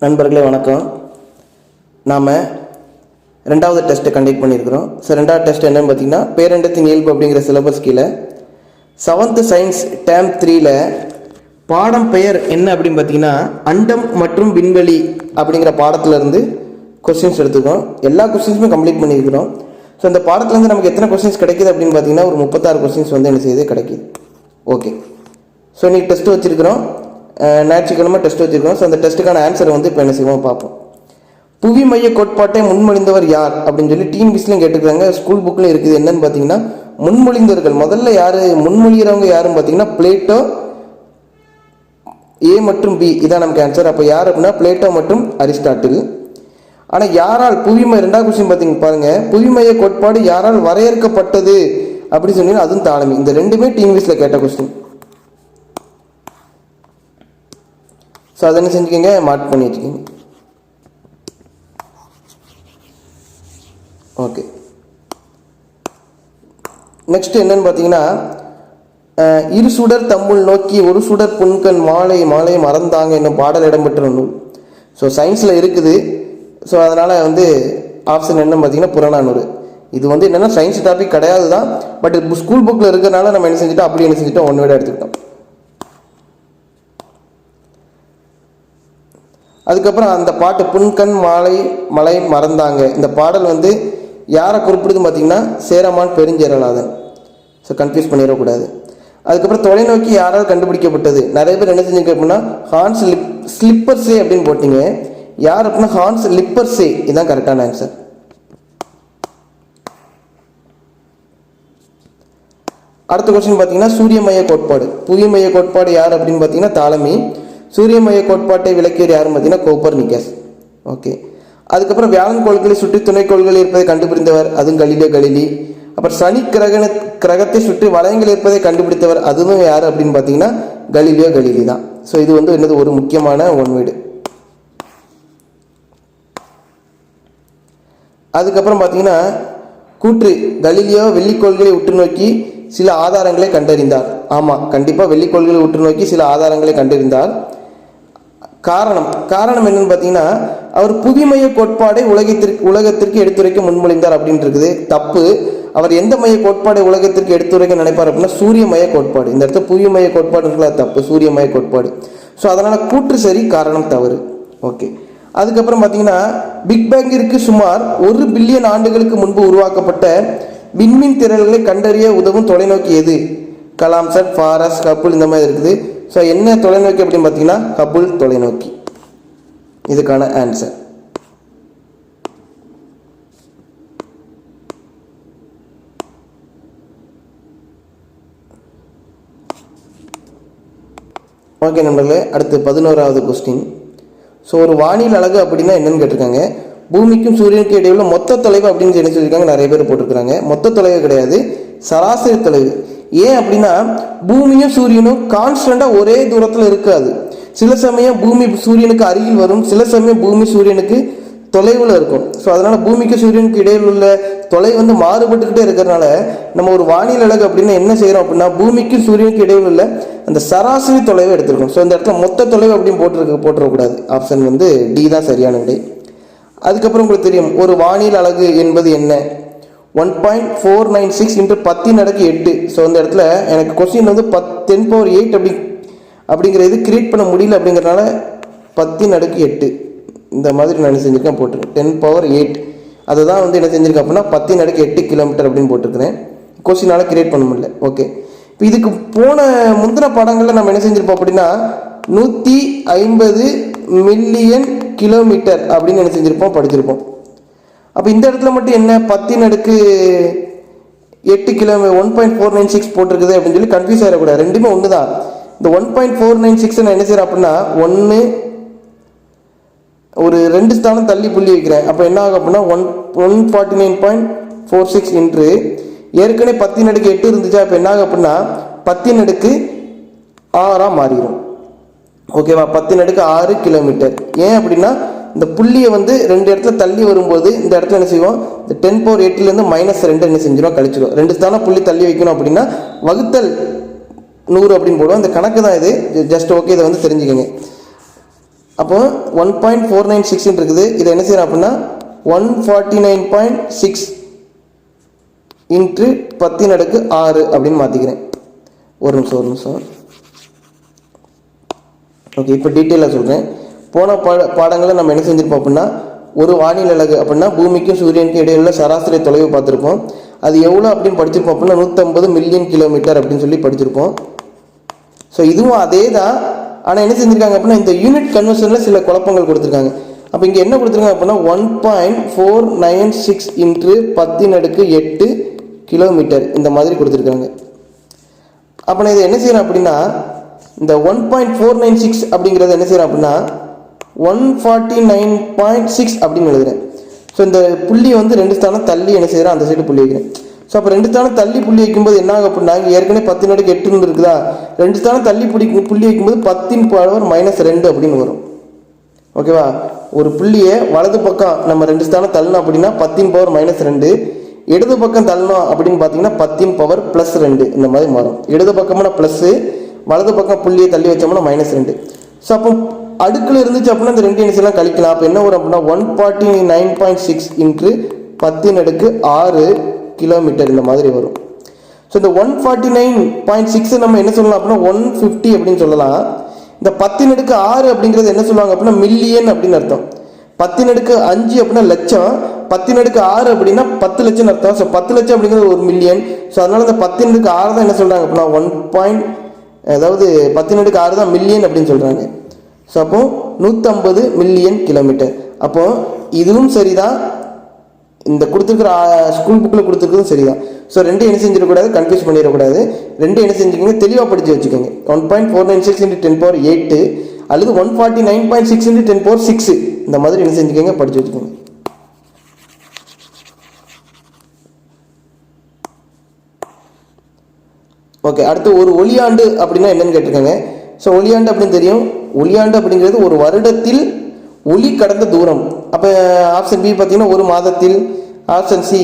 நண்பர்களே வணக்கம். நாம் ரெண்டாவது டெஸ்ட்டு கண்டக்ட் பண்ணியிருக்கிறோம். ஸோ ரெண்டாவது டெஸ்ட் என்னென்னு பார்த்தீங்கன்னா பேரண்டத்தின் இயல்பு அப்படிங்கிற சிலபஸ் கீழே 7th சயின்ஸ் டேர்ம் 3ல் பாடம் பெயர் என்ன அப்படின்னு பார்த்தீங்கன்னா அண்டம் மற்றும் விண்வெளி அப்படிங்கிற பாடத்திலேருந்து கொஸ்டின்ஸ் எடுத்துக்கிறோம். எல்லா கொஸ்டின்ஸுமே கம்ப்ளீட் பண்ணியிருக்கிறோம். ஸோ இந்த பாடத்துலேருந்து நமக்கு எத்தனை கொஸ்டின்ஸ் கிடைக்கிது அப்படின்னு பார்த்தீங்கன்னா ஒரு 36 கொஸ்டின்ஸ் வந்து என்ன செய்யுது கிடைக்கிது. ஓகே, ஸோ இன்றைக்கி டெஸ்ட்டு வச்சுருக்கிறோம். ஞாயிற்றுக்கிழமை டெஸ்ட் வச்சுருக்கோம். ஸோ அந்த டெஸ்ட்டுக்கான ஆன்சரை வந்து இப்போ என்ன செய்வோம் பார்ப்போம். புவி மைய கோட்பாட்டை முன்மொழிந்தவர் யார் அப்படின்னு சொல்லி டிஎன்பிஎஸ்சிலையும் கேட்டுக்கிறாங்க, ஸ்கூல் புக்கில் இருக்குது. என்னன்னு பார்த்தீங்கன்னா முன்மொழிந்தவர்கள் முதல்ல யார் முன்மொழிகிறவங்க யாருன்னு பார்த்தீங்கன்னா பிளேட்டோ, ஏ மற்றும் பி இதான் நமக்கு ஆன்சர். அப்போ யார் அப்படின்னா பிளேட்டோ மற்றும் அரிஸ்டாட்டில். ஆனால் யாரால் புவிமைய ரெண்டாவது கொஸ்டின் பார்த்தீங்க பாருங்க, புவிமைய கோட்பாடு யாரால் வரையறுக்கப்பட்டது அப்படின்னு சொன்னீங்கன்னா அதுவும் தாலமி. இந்த ரெண்டுமே டிஎன்பிஎஸ்சியில் கேட்ட கொஸ்டின். ஸோ அதை என்ன செஞ்சுக்கோங்க, மார்க் பண்ணி வச்சுக்கோங்க. ஓகே, நெக்ஸ்ட் என்னன்னு பார்த்தீங்கன்னா இரு சுடர் தம்முள் நோக்கி ஒரு சுடர் புன்கண் மாலை மாலை மறந்தாங்க என்னும் பாடல் இடம்பெற்ற நூல். ஸோ சயின்ஸில் இருக்குது. ஸோ அதனால் வந்து ஆப்ஷன் என்னன்னு பார்த்தீங்கன்னா புறநானூறு. இது வந்து என்னென்னா சயின்ஸ் டாபிக் கிடையாது தான், பட் ஸ்கூல் புக்கில் இருக்கிறனால நம்ம என்ன செஞ்சுட்டோம், அப்படி என்ன செஞ்சுட்டோம், ஒன் வேர்டு எடுத்துக்கிட்டோம். அதுக்கப்புறம் அந்த பாட்டு புன்கண் மாலை மலை மறந்தாங்க இந்த பாடல் வந்து யாரை குறிப்பிடுது பார்த்தீங்கன்னா சேரமான் பெருஞ்சேரலாதன். ஸோ கன்ஃபியூஸ் பண்ணிடக்கூடாது. அதுக்கப்புறம் தொலைநோக்கி யாரால் கண்டுபிடிக்கப்பட்டது, நிறைய பேர் என்ன செஞ்சுக்க அப்படின்னா ஹான்ஸ் ஸ்லிப்பர்ஸே அப்படின்னு போட்டிங்க. யார் அப்படின்னா ஹான்ஸ் லிப்பர்ஸே, இதுதான் கரெக்டான ஆன்சர். அடுத்த கொஸ்டின் பார்த்தீங்கன்னா சூரிய மைய கோட்பாடு. புவி மைய கோட்பாடு யார் அப்படின்னு பார்த்தீங்கன்னா தாலமி. சூரிய மைய கோட்பாட்டை விளக்கியவர் யாருன்னு பார்த்தீங்கன்னா கோப்பர்னிக்கஸ். ஓகே, அதுக்கப்புறம் வியாழன் கோள்களை சுற்றி துணைக்கோள்கள் இருப்பதை கண்டுபிடித்தவர் அதுவும் கலீலியோ கலிலி. அப்புறம் சனி கிரகத்தை சுற்றி வளையங்கள் இருப்பதை கண்டுபிடித்தவர் அதுவும் யார் அப்படின்னு பார்த்தீங்கன்னா கலீலியோ கலிலி தான். ஸோ இது வந்து என்னது ஒரு முக்கியமான ஒன் வேர்டு. அதுக்கப்புறம் பார்த்தீங்கன்னா கூற்று கலீலியோ வெள்ளிக்கோள்களை உற்று நோக்கி சில ஆதாரங்களை கண்டறிந்தார். ஆமாம், கண்டிப்பாக வெள்ளிக்கோள்களை உற்று நோக்கி சில ஆதாரங்களை கண்டறிந்தார். காரணம் என்னன்னு பார்த்தீங்கன்னா அவர் புவிமைய கோட்பாடை உலகத்திற்கு எடுத்துரைக்க முன்மொழிந்தார் அப்படின்னு இருக்குது. தப்பு. அவர் எந்த மைய கோட்பாடை உலகத்திற்கு எடுத்துரைக்க நினைப்பார் அப்படின்னா சூரிய மைய கோட்பாடு. இந்த இடத்துல புவிமைய கோட்பாடு தப்பு, சூரிய மைய கோட்பாடு. ஸோ அதனால் கூற்று சரி, காரணம் தவறு. ஓகே, அதுக்கப்புறம் பார்த்தீங்கன்னா பிக் பேங்கிற்கு சுமார் 1 பில்லியன் ஆண்டுகளுக்கு முன்பு உருவாக்கப்பட்ட விண்மீன் திரள்களை கண்டறிய உதவும் தொலைநோக்கி எது? கலாம் சட், ஃபாரஸ், ஹப்புள் இந்த மாதிரி இருக்குது. ஸோ என்ன தொலைநோக்கி அப்படின்னு பார்த்தீங்கன்னா ஹப்புள் தொலைநோக்கி இதுக்கான ஆன்சர். ஓகே நண்பர்களே, அடுத்து 11வது கொஸ்டின். ஸோ ஒரு வானியல் அலகு அப்படின்னா என்னன்னு கேட்டிருக்காங்க. பூமிக்கும் சூரியனுக்கும் இடையில மொத்த தொலைவு அப்படின்னு என்ன சொல்லியிருக்காங்க, நிறைய பேர் போட்டிருக்கிறாங்க. மொத்த தொலைவு கிடையாது, சராசரி தொலைவு. ஏன் அப்படின்னா பூமியும் சூரியனும் கான்ஸ்டண்டாக ஒரே தூரத்தில் இருக்காது. சில சமயம் பூமி சூரியனுக்கு அருகில் வரும், சில சமயம் பூமி சூரியனுக்கு தொலைவில் இருக்கும். ஸோ அதனால் பூமிக்கு சூரியனுக்கு இடையில் உள்ள தொலைவு வந்து மாறுபட்டுக்கிட்டே இருக்கிறதுனால நம்ம ஒரு வானியல் அலகு அப்படின்னா என்ன செய்கிறோம் அப்படின்னா பூமிக்கும் சூரியனுக்கு இடையில் உள்ள அந்த சராசரி தொலைவை எடுத்துருக்கோம். ஸோ இந்த இடத்துல மொத்த தொலைவு அப்படின்னு போட்டுறக்கூடாது. ஆப்ஷன் வந்து டி தான் சரியான விடை. அதுக்கப்புறம் உங்களுக்கு தெரியும் ஒரு வானியல் அலகு என்பது என்ன, 1.496 × 10⁸. ஸோ இந்த இடத்துல எனக்கு கொஸ்டின் வந்து 10⁸ அப்படிங்கிற இது கிரியேட் பண்ண முடியல அப்படிங்கிறதுனால 10⁸ இந்த மாதிரி நான் செஞ்சுருக்கேன் போட்டிருக்கேன். 10⁸. அதை தான் வந்து என்ன செஞ்சுருக்கேன் அப்படின்னா 10⁸ கிலோமீட்டர் அப்படின்னு போட்டிருக்கிறேன். கொஸ்டினால் கிரியேட் பண்ண முடியல. ஓகே, இப்போ இதுக்கு முந்தின பாடங்களில் நம்ம என்ன செஞ்சுருப்போம் அப்படின்னா 150 மில்லியன் கிலோமீட்டர் அப்படின்னு என்ன செஞ்சுருப்போம், படிச்சிருப்போம். அப்போ இந்த இடத்துல மட்டும் என்ன 10⁸ கிலோமீட்டர் 1.496 போட்டிருக்குது அப்படின்னு சொல்லி கன்ஃபியூஸ் ஆகிடக்கூடாது. ரெண்டுமே ஒன்று தான். இந்த 1.496 நான் என்ன செய்கிறேன் அப்படின்னா ஒரு 2 ஸ்தானம் தள்ளி புள்ளி வைக்கிறேன். அப்போ என்ன ஆகும் அப்படின்னா 149.46 என்று ஏற்கனவே 10⁸ இருந்துச்சா. இப்போ என்ன ஆகும் அப்படின்னா 10⁸ மாறிடும். ஓகேவா, 10⁸ கிலோமீட்டர். ஏன் அப்படின்னா இந்த புள்ளியை வந்து 2 இடத்துல தள்ளி வரும்போது இந்த இடத்துல என்ன செய்வோம், இந்த 10⁸ -2 என்ன செஞ்சிடும், கழிச்சிடும். 2 ஸ்தானம் புள்ளி தள்ளி வைக்கணும் அப்படின்னா வகுத்தல் 100 அப்படின்னு போடுவோம். இந்த கணக்கு தான் இது. ஜஸ்ட் ஓகே, இதை வந்து தெரிஞ்சுக்கோங்க. அப்போ 1.496 இருக்குது. இதை என்ன செய்யறோம் அப்படின்னா 149.6 இன்ட்டு 10⁻6 அப்படின்னு மாற்றிக்கிறேன். ஒரு நிமிஷம். ஓகே, இப்போ டீட்டெயிலாக சொல்கிறேன். போன பாடங்களில் நம்ம என்ன செஞ்சுருப்போம் அப்படின்னா, ஒரு வானிலை அலகு அப்படின்னா பூமிக்கும் சூரியனுக்கும் இடையில சராசரி தொலைவு பார்த்துருப்போம். அது எவ்வளோ அப்படின்னு படிச்சிருப்போம் அப்படின்னா 150 மில்லியன் கிலோமீட்டர் அப்படின்னு சொல்லி படிச்சிருப்போம். ஸோ இதுவும் அதே தான். ஆனால் என்ன செஞ்சுருக்காங்க அப்படின்னா இந்த யூனிட் கன்வர்ஷனில் சில குழப்பங்கள் கொடுத்துருக்காங்க. அப்போ இங்கே என்ன கொடுத்துருக்காங்க அப்படின்னா 1.496 இன்ட்டு 10⁻8 கிலோமீட்டர் இந்த மாதிரி கொடுத்துருக்காங்க. அப்போ நான் இதை என்ன செய்கிறேன் அப்படின்னா இந்த 1.496 அப்படிங்கிறத என்ன செய்கிறேன் அப்படின்னா 149.6 அப்படின்னு எழுதுறேன். ஸோ இந்த புள்ளி வந்து 2 ஸ்தானம் தள்ளி என்ன செய்கிறேன், அந்த சைடு புள்ளி வைக்கிறேன். ஸோ அப்போ 2 ஸ்தானம் தள்ளி புள்ளி வைக்கும்போது என்ன ஆகும் அப்படின்னா, இங்கே ஏற்கனவே 10⁻8 இருக்குதா, 2 ஸ்தானம் தள்ளி புள்ளி வைக்கும்போது 10⁻2 அப்படின்னு வரும். ஓகேவா? ஒரு புள்ளியை வலது பக்கம் நம்ம 2 ஸ்தானம் தள்ளணும் அப்படின்னா 10⁻2, இடது பக்கம் தள்ளணும் அப்படின்னு பார்த்தீங்கன்னா 10⁻+2 இந்த மாதிரி மாறும். இடது பக்கமான ப்ளஸ்ஸு, வலது பக்கம் புள்ளியை தள்ளி வச்சோம்னா -2. ஸோ அப்போ அடுக்கில் இருந்துச்சு அப்படின்னா இந்த 2 எண்ணிசெல்லாம் கழிக்கலாம். அப்போ என்ன வரும் அப்படின்னா 149.6 இன்ட்டு 10⁻6 கிலோமீட்டர் இந்த மாதிரி வரும். ஸோ இந்த 149.6 நம்ம என்ன சொல்லலாம் அப்படின்னா 150 அப்படின்னு சொல்லலாம். இந்த 10⁻6 அப்படிங்கிறது என்ன சொல்லுவாங்க அப்படின்னா மில்லியன் அப்படின்னு அர்த்தம். 10⁻5 அப்படின்னா லட்சம், 10⁻6 அப்படின்னா 10 லட்சம் அர்த்தம். ஸோ 10 லட்சம் அப்படிங்கிறது 1 மில்லியன். ஸோ அதனால இந்த 10⁻6 தான் என்ன சொல்றாங்க அப்படின்னா அதாவது 10⁻6 தான் மில்லியன் அப்படின்னு சொல்றாங்க. ஸோ அப்போ 150 மில்லியன் கிலோமீட்டர். அப்போ இதுவும் சரிதான், இந்த கொடுத்துருக்கிற ஸ்கூல் புக்கில் கொடுத்துருக்கிறதும் சரிதான். ஸோ 2 என்ன செஞ்சிடக்கூடாது, கன்ஃபியூஸ் பண்ணிடக்கூடாது. 2 என்ன செஞ்சுக்கோங்க, தெளிவாக படித்து வச்சுக்கோங்க. 1.496 இன்ட்டு 10⁻8 அல்லது 149.6 இன்ட்டு 10⁻6 இந்த மாதிரி என்ன செஞ்சுக்கோங்க, படித்து வச்சுக்கோங்க. ஓகே, அடுத்து ஒரு ஒளியாண்டு அப்படின்னா என்னன்னு கேட்டிருக்காங்க. ஸோ ஒளியாண்டு அப்படின்னு தெரியும். ஒளியாண்டு அப்படிங்கிறது ஒரு வருடத்தில் ஒளி கடந்த தூரம். அப்போ ஆப்ஷன் பி பார்த்தீங்கன்னா ஒரு மாதத்தில், ஆப்ஷன் சி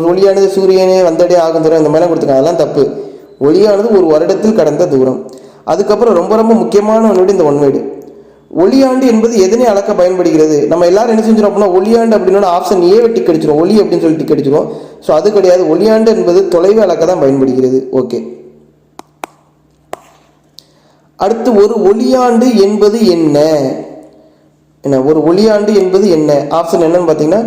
ஒளியானது சூரியனே வந்தடைய ஆகும் தூரம், இந்த மாதிரிலாம் கொடுத்துருக்காங்க. அதெல்லாம் தப்பு. ஒளியானது ஒரு வருடத்தில் கடந்த தூரம். அதுக்கப்புறம் ரொம்ப ரொம்ப முக்கியமான ஒன்று இந்த ஒன்வேடு. ஒளியாண்டு என்பது எதனை அளக்க பயன்படுகிறது? நம்ம எல்லாரும் என்ன செஞ்சிடும் அப்படின்னா ஒளியாண்டு அப்படின்னா ஆப்ஷன் ஏ டிக் அடிச்சிடும், ஒளி அப்படின்னு சொல்லி டிக் அடிச்சிடும். ஸோ அது கிடையாது, ஒளியாண்டு என்பது தொலைவு அளக்க தான் பயன்படுகிறது. ஓகே, அடுத்து ஒரு ஒளியாண்டு என்பது என்ன? ஒரு ஒளியாண்டு என்பது என்ன? ஆப்ஷன் என்னன்னு பார்த்தீங்கன்னா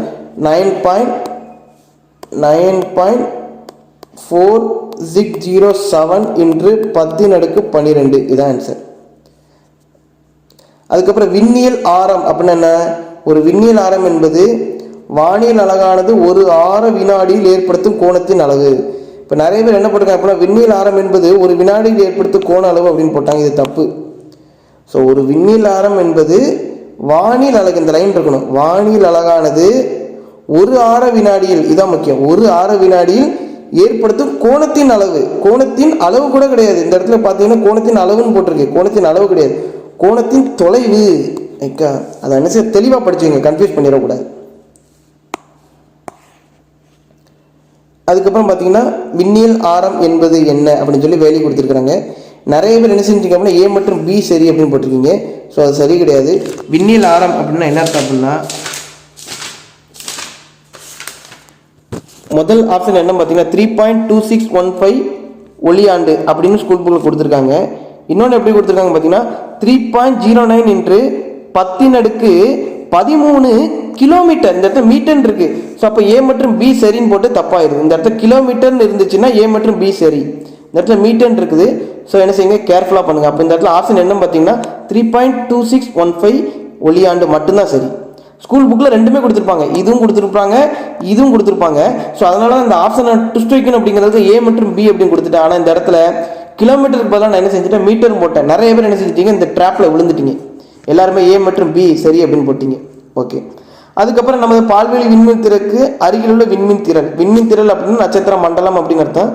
9.4607 இன்று 10⁻12 இதான் ஆன்சர். அதுக்கப்புறம் விண்ணியல் ஆரம் அப்படின்னா என்ன? ஒரு விண்ணியல் ஆரம் என்பது வானியல் அலகானது ஒரு ஆர வினாடியில் ஏற்படுத்தும் கோணத்தின் அளவு. இப்போ நிறைய பேர் என்ன போட்டிருக்காங்க அப்படின்னா விண்ணியல் ஆரம் என்பது ஒரு வினாடியில் ஏற்படுத்தும் கோண அளவு அப்படின்னு போட்டாங்க. இது தப்பு. ஸோ ஒரு விண்ணியல் ஆரம் என்பது வானியல் அலகு, இந்த லைன் இருக்கணும், வானியல் அலகானது ஒரு ஆர வினாடியில், இதான் முக்கியம், ஒரு ஆர வினாடியில் ஏற்படுத்தும் கோணத்தின் அளவு. கோணத்தின் அளவு கூட கிடையாது இந்த இடத்துல பார்த்தீங்கன்னா, கோணத்தின் அளவுன்னு போட்டிருக்கு, கோணத்தின் அளவு கிடையாது, கோணத்தின் தொலைவு. அதை என்ன செய்ய தெளிவாக படிச்சுங்க, கன்ஃபியூஸ் பண்ணிடக்கூடாது. அதுக்கப்புறம் பார்த்தீங்கன்னா விண்ணியல் ஆரம் என்பது என்ன அப்படின்னு சொல்லி வேலை கொடுத்துருக்குறாங்க. நிறைய பேர் என்ன செஞ்சுருக்கீங்க அப்படின்னா ஏ மற்றும் பி சரி அப்படின்னு போட்டிருக்கீங்க. ஸோ அது சரி கிடையாது. விண்ணியல் ஆரம் அப்படின்னா என்ன அர்த்தம் அப்படின்னா, முதல் ஆப்ஷன் என்ன பார்த்தீங்கன்னா 3.2615 ஒளியாண்டு அப்படின்னு ஸ்கூல் புக்கில் கொடுத்துருக்காங்க. இன்னொன்று எப்படி கொடுத்துருக்காங்க பார்த்தீங்கன்னா 3.09 இன்று 10⁻13 கிலோமீட்டர். இந்த இடத்துல மீட்டர் இருக்கு. ஸோ அப்போ ஏ மற்றும் பி சரின்னு போட்டு தப்பாயிருது. இந்த இடத்துல கிலோமீட்டர்னு இருந்துச்சுன்னா ஏ மற்றும் பி சரி, இந்த இடத்துல மீட்டர் இருக்குது. ஸோ என்ன செய்யுங்க, கேர்ஃபுல்லாக பண்ணுங்க. அப்போ இந்த இடத்துல ஆப்ஷன் என்ன பார்த்தீங்கன்னா 3.2615 ஒளியாண்டு மட்டும்தான் சரி. ஸ்கூல் புக்கில் ரெண்டுமே கொடுத்துருப்பாங்க, இதுவும் கொடுத்துருப்பாங்க இதுவும் கொடுத்துருப்பாங்க. ஸோ அதனால இந்த ஆப்ஷனை ட்விஸ்ட் வைக்கணும் அப்படிங்கிறது ஏ மற்றும் பி அப்படின்னு கொடுத்துட்டேன். ஆனால் இந்த இடத்துல கிலோமீட்டருக்கு பதிலாக நான் என்ன செஞ்சுட்டேன், மீட்டர் போட்டேன். நிறைய பேர் என்ன செஞ்சுட்டீங்க, இந்த ட்ராப்பில் விழுந்துட்டீங்க. எல்லாருமே ஏ மற்றும் பி சரி அப்படின்னு போட்டீங்க. ஓகே, அதுக்கப்புறம் நமது பால்வெளி விண்மீன் திறலுக்கு அருகில் உள்ள விண்மீன் திரள். விண்மீன் திரள் அப்படின்னு நட்சத்திர மண்டலம் அப்படின்னு அர்த்தம்.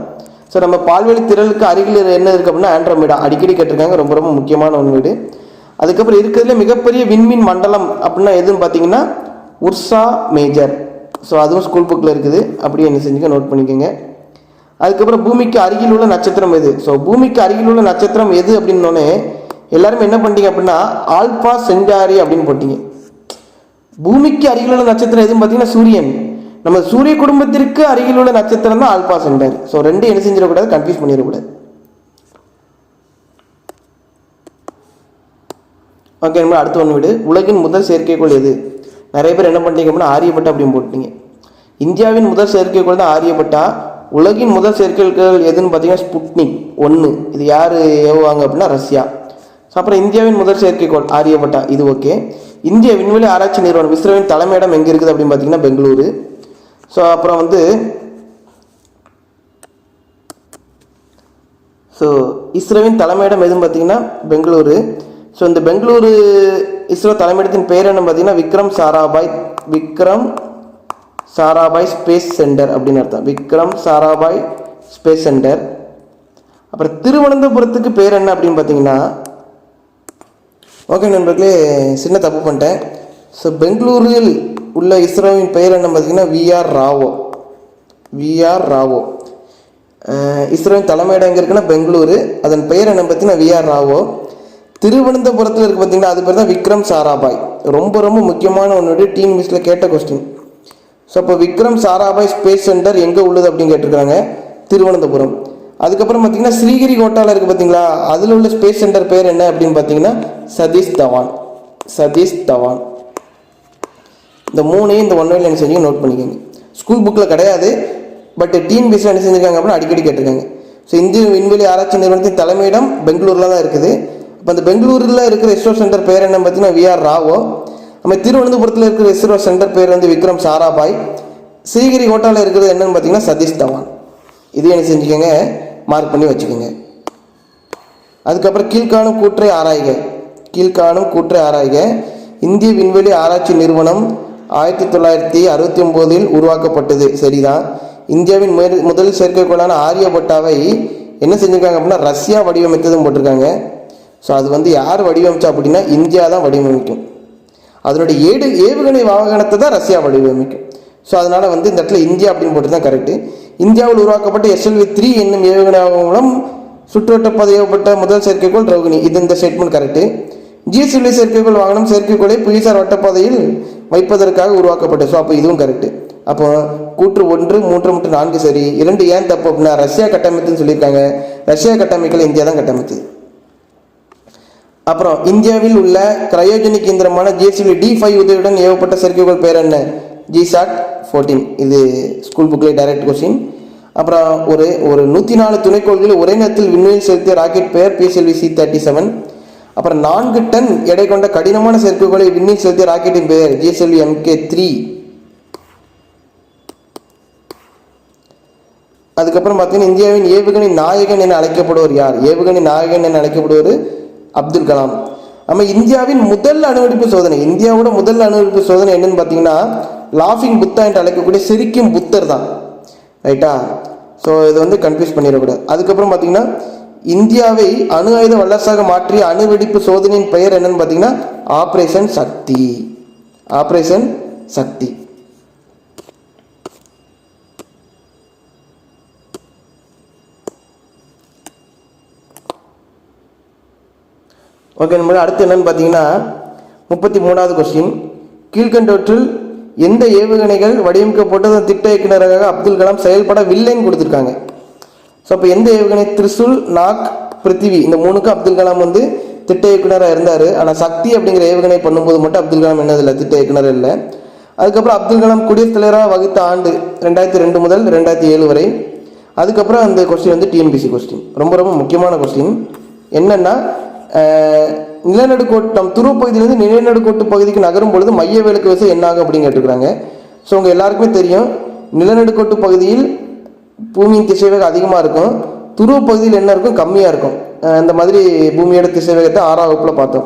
ஸோ நம்ம பால்வெளி திரளுக்கு அருகில் என்ன இருக்குது அப்படின்னா ஆண்ட்ரோமேடா, அடிக்கடி கேட்டிருக்காங்க, ரொம்ப ரொம்ப முக்கியமான ஒன்று. அதுக்கப்புறம் இருக்கிறதுல மிகப்பெரிய விண்மீன் மண்டலம் அப்படின்னா எதுன்னு பார்த்தீங்கன்னா உர்சா மேஜர். ஸோ அதுவும் ஸ்கூல் புக்கில் இருக்குது, அப்படியே என்ன செஞ்சுக்க நோட் பண்ணிக்கோங்க. அதுக்கப்புறம் பூமிக்கு அருகில் உள்ள நட்சத்திரம் எது? ஸோ பூமிக்கு அருகில் உள்ள நட்சத்திரம் எது அப்படின்னோடனே எல்லாருமே என்ன பண்ணிட்டீங்க அப்படின்னா ஆல்பா சென்டாரி அப்படின்னு போட்டீங்க. பூமிக்கு அருகில் உள்ள நட்சத்திரம் எதுவும் பார்த்தீங்கன்னா சூரியன். நம்ம சூரிய குடும்பத்திற்கு அருகில் உள்ள நட்சத்திரம் தான் ஆல்பா சென்டாரி. ஸோ ரெண்டு என்ன செஞ்சிடக்கூடாது, கன்ஃபியூஸ் பண்ணிடக்கூடாது. ஓகே, நம்ம அடுத்து ஒன்று விடு. உலகின் முதல் செயற்கைக்கோள் எது? நிறைய பேர் என்ன பண்ணிட்டீங்க அப்படின்னா ஆரியப்பட்டா அப்படின்னு போட்டீங்க. இந்தியாவின் முதல் செயற்கைக்கோள் தான் ஆரியப்பட்டா. உலகின் முதல் செயற்கைக்கோள் எதுன்னு பார்த்தீங்கன்னா ஸ்புட்னிக் 1. இது யார் ஏவுவாங்க அப்படின்னா ரஷ்யா. ஸோ அப்புறம் இந்தியாவின் முதல் செயற்கைக்கோள் ஆரியப்பட்டா, இது ஓகே. இந்திய விண்வெளி ஆராய்ச்சி நிறுவனம் இஸ்ரோவின் தலைமையிடம் எங்கே இருக்குது அப்படின்னு பார்த்தீங்கன்னா பெங்களூரு. ஸோ அப்புறம் இஸ்ரோவின் தலைமையிடம் எதுன்னு பார்த்தீங்கன்னா பெங்களூரு. ஸோ இந்த பெங்களூரு இஸ்ரோ தலைமையிடத்தின் பேர் என்ன பார்த்தீங்கன்னா விக்ரம் சாராபாய் ஸ்பேஸ் சென்டர் அப்படின்னு அர்த்தம். Vikram Sarabhai space centre. அப்புறம் திருவனந்தபுரத்துக்கு பேர் என்ன அப்படின்னு பார்த்தீங்கன்னா, ஓகே நண்பர்களே, சின்ன தப்பு பண்ணிட்டேன். ஸோ பெங்களூரில் உள்ள இஸ்ரோவின் பெயர் என்ன பார்த்தீங்கன்னா விஆர் ராவோ. இஸ்ரோவின் தலைமையிடம் எங்கே இருக்குன்னா பெங்களூரு. அதன் பெயர் என்ன பார்த்தீங்கன்னா விஆர் ராவோ. திருவனந்தபுரத்தில் இருக்குது பார்த்தீங்கன்னா அது பேர் தான் விக்ரம் சாராபாய். ரொம்ப ரொம்ப முக்கியமான ஒன்று, டிஎன்பிஎஸ்சியில் கேட்ட கொஸ்டின். ஸோ இப்போ விக்ரம் சாராபாய் ஸ்பேஸ் சென்டர் எங்கே உள்ளது அப்படின்னு கேட்டிருக்காங்க, திருவனந்தபுரம். அதுக்கப்புறம் பார்த்தீங்கன்னா ஸ்ரீஹரிகோட்டாவில் இருக்குது பார்த்தீங்களா, அதில் உள்ள ஸ்பேஸ் சென்டர் பேர் என்ன அப்படின்னு பார்த்தீங்கன்னா சதீஷ் தவான். இந்த மூணையும் இந்த ஒன் வேல என்ன செஞ்சு நோட் பண்ணிக்கோங்க. ஸ்கூல் புக்கில் கிடையாது, பட் டிஎன்பிஎஸ்சியில் என்ன செஞ்சுருக்காங்க அப்படின்னா அடிக்கடி கேட்டிருக்காங்க. ஸோ இந்திய விண்வெளி ஆராய்ச்சி நிறுவனத்தின் தலைமையிடம் பெங்களூரில் தான் இருக்குது. இப்போ அந்த பெங்களூரில் இருக்கிற இஸ்ரோ சென்டர் பேர் என்ன பார்த்தீங்கன்னா விஆர் ராவோ. நம்ம திருவனந்தபுரத்தில் இருக்கிற இஸ்ரோ சென்டர் பேர் விக்ரம் சாராபாய். ஸ்ரீஹரிகோட்டாவில் இருக்கிறது என்னன்னு பார்த்தீங்கன்னா சதீஷ் தவான். இது என்ன செஞ்சுக்கோங்க, மார்க் பண்ணி வச்சுக்கோங்க. அதுக்கப்புறம் கீழ்காணும் கூற்றை ஆராய்க. இந்திய விண்வெளி ஆராய்ச்சி நிறுவனம் 1969 உருவாக்கப்பட்டது. சரிதான். இந்தியாவின் முதல் செயற்கைக்கோளான ஆரியபட்டாவை என்ன செஞ்சுருக்காங்க அப்படின்னா ரஷ்யா வடிவமைத்ததும் போட்டிருக்காங்க. ஸோ அது யார் வடிவமைச்சா அப்படின்னா இந்தியா தான் வடிவமைக்கும். அதனுடைய ஏவுகணை வாகனத்தை தான் ரஷ்யா வடிவமைக்கும். ஸோ அதனால் இந்த இடத்துல இந்தியா அப்படின்னு போட்டு தான் கரெக்டு. இந்தியாவில் உருவாக்கப்பட்ட SLV-3 என்னும் ஏவுகணை மூலம் சுற்றுவட்ட பதியப்பட்ட முதல் செயற்கைக்கோள் ரோகிணி. இந்த ஸ்டேட்மெண்ட் கரெக்டு. GSLV செயற்கைக்கோள் வாகனம் செயற்கைக்கோளை புவிசார் வட்டப்பாதையில் வைப்பதற்காக உருவாக்கப்பட்டது. ஸோ அப்போ இதுவும் கரெக்டு. அப்போ கூற்று 1, 3 மற்றும் 4 சரி. 2 ஏன் தப்பு அப்படின்னா ரஷ்யா கட்டமைத்துன்னு சொல்லியிருக்காங்க. ரஷ்யா கட்டமைக்கல, இந்தியா தான் கட்டமைத்தது. அப்புறம் இந்தியாவில் உள்ள கிரையோஜெனிக் இயந்திரமான GSLV-D5 உதவியுடன் ஏவப்பட்ட செயற்கைக்கோள் பேர் என்ன? GSAT-14. இது ஸ்கூல் புக்லேயே டைரக்ட் கொஸ்டின். அப்புறம் ஒரு 104 துணைக்கோள்கள் ஒரே நேரத்தில் விண்வெளியில் செலுத்திய ராக்கெட் பெயர் PSLV-C-37. அப்புறம் 4 டன் எடை கொண்ட கடினமான செயற்கைக்கோளை விண்ணில் செலுத்திய ராக்கெட்டின் பெயர் GSLV-MK3. அதுக்கப்புறம் பார்த்தீங்கன்னா இந்தியாவின் ஏவுகணை நாயகன் என அழைக்கப்படுவர் யார்? ஏவுகணை நாயகன் என அழைக்கப்படுவர் அப்துல் கலாம். நம்ம இந்தியாவின் முதல் அணுவெடிப்பு சோதனை, இந்தியாவோட முதல் அணுவெடிப்பு சோதனை என்னன்னு பார்த்தீங்கன்னா லாஃபிங் புத்தா என்று அழைக்கக்கூடிய சிரிக்கும் புத்தர் தான். ரைட்டா? ஸோ இதை கன்ஃபியூஸ் பண்ணிடக்கூடாது. அதுக்கப்புறம் பார்த்தீங்கன்னா இந்தியாவை அணு ஆயுத வல்லரசாக மாற்றிய அணுவெடிப்பு சோதனையின் பெயர் என்னன்னு பார்த்தீங்கன்னா ஆப்ரேஷன் சக்தி. ஓகே, நம்ம அடுத்து என்னன்னு பார்த்தீங்கன்னா 33வது கொஸ்டின். கீழ்கண்டவற்றில் எந்த ஏவுகணைகள் வடிவமைக்கப்பட்டது திட்ட இயக்குநராக அப்துல் கலாம் செயல்படவில்லைன்னு கொடுத்துருக்காங்க. ஸோ அப்போ எந்த ஏவுகணை? திரிசூல், நாக், பிருத்திவி, இந்த 3க்கும் அப்துல் கலாம் திட்ட இயக்குநராக இருந்தார். ஆனால் சக்தி அப்படிங்கிற ஏவுகணை பண்ணும்போது மட்டும் அப்துல் கலாம் என்னதில்லை, திட்ட இயக்குனர் இல்லை. அதுக்கப்புறம் அப்துல் கலாம் குடியரசுத் தலைவராக வகித்த ஆண்டு 2002 முதல் 2007 வரை. அதுக்கப்புறம் அந்த கொஸ்டின் டிஎன்பிஎஸ்சி கொஸ்டின், ரொம்ப ரொம்ப முக்கியமான கொஸ்டின். என்னென்னா நிலநடுக்கோட்டு நம் துருவப்பகுதியிலிருந்து நிலநடுக்கோட்டு பகுதிக்கு நகரும் பொழுது மைய விலக்கு விசை என்னாகும் அப்படின்னு கேட்டுக்கிறாங்க. ஸோ உங்கள் எல்லாருக்குமே தெரியும், நிலநடுக்கோட்டு பகுதியில் பூமியின் திசைவேகம் அதிகமாக இருக்கும், துருவ பகுதியில் என்ன இருக்கும், கம்மியாக இருக்கும். இந்த மாதிரி பூமியோட திசைவேகத்தை 6ஆம் வகுப்பில் பார்த்தோம்.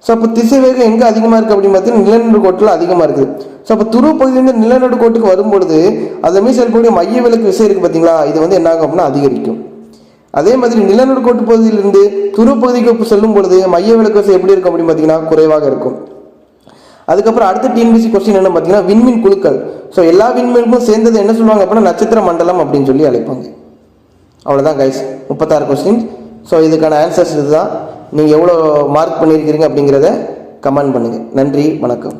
ஸோ அப்போ திசைவேகம் எங்கே அதிகமாக இருக்குது அப்படின்னு பார்த்தீங்கன்னா நிலநடுக்கோட்டில் அதிகமாக இருக்குது. ஸோ அப்போ துருவ பகுதியிலிருந்து நிலநடுக்கோட்டுக்கு வரும்பொழுது அதுமாரி செயல்படக்கூடிய மைய விலக்கு விசை இருக்குது பார்த்தீங்களா, இது என்ன ஆகும் அப்படின்னா அதிகரிக்கும். அதே மாதிரி நிலநடுக்கோட்டு பகுதியிலிருந்து துருவ பகுதிக்கு செல்லும் பொழுது மைய விலக்கு விசை எப்படி இருக்கும் அப்படின்னு பார்த்தீங்கன்னா குறைவாக இருக்கும். அதுக்கப்புறம் அடுத்த டிஎன்பிஎஸ்சி கொஸ்டின் என்ன பார்த்தீங்கன்னா விண்மீன் குழுக்கள். ஸோ எல்லா விண்மீனுக்கும் சேர்ந்தது என்ன சொல்லுவாங்க அப்படின்னா நட்சத்திர மண்டலம் அப்படின்னு சொல்லி அழைப்பாங்க. அவ்வளோதான் கைஸ், 36 கொஸ்டின். ஸோ இதுக்கான ஆன்சர்ஸ் இதுதான். நீங்கள் எவ்வளோ மார்க் பண்ணியிருக்கிறீங்க அப்படிங்கிறத கமெண்ட் பண்ணுங்கள். நன்றி, வணக்கம்.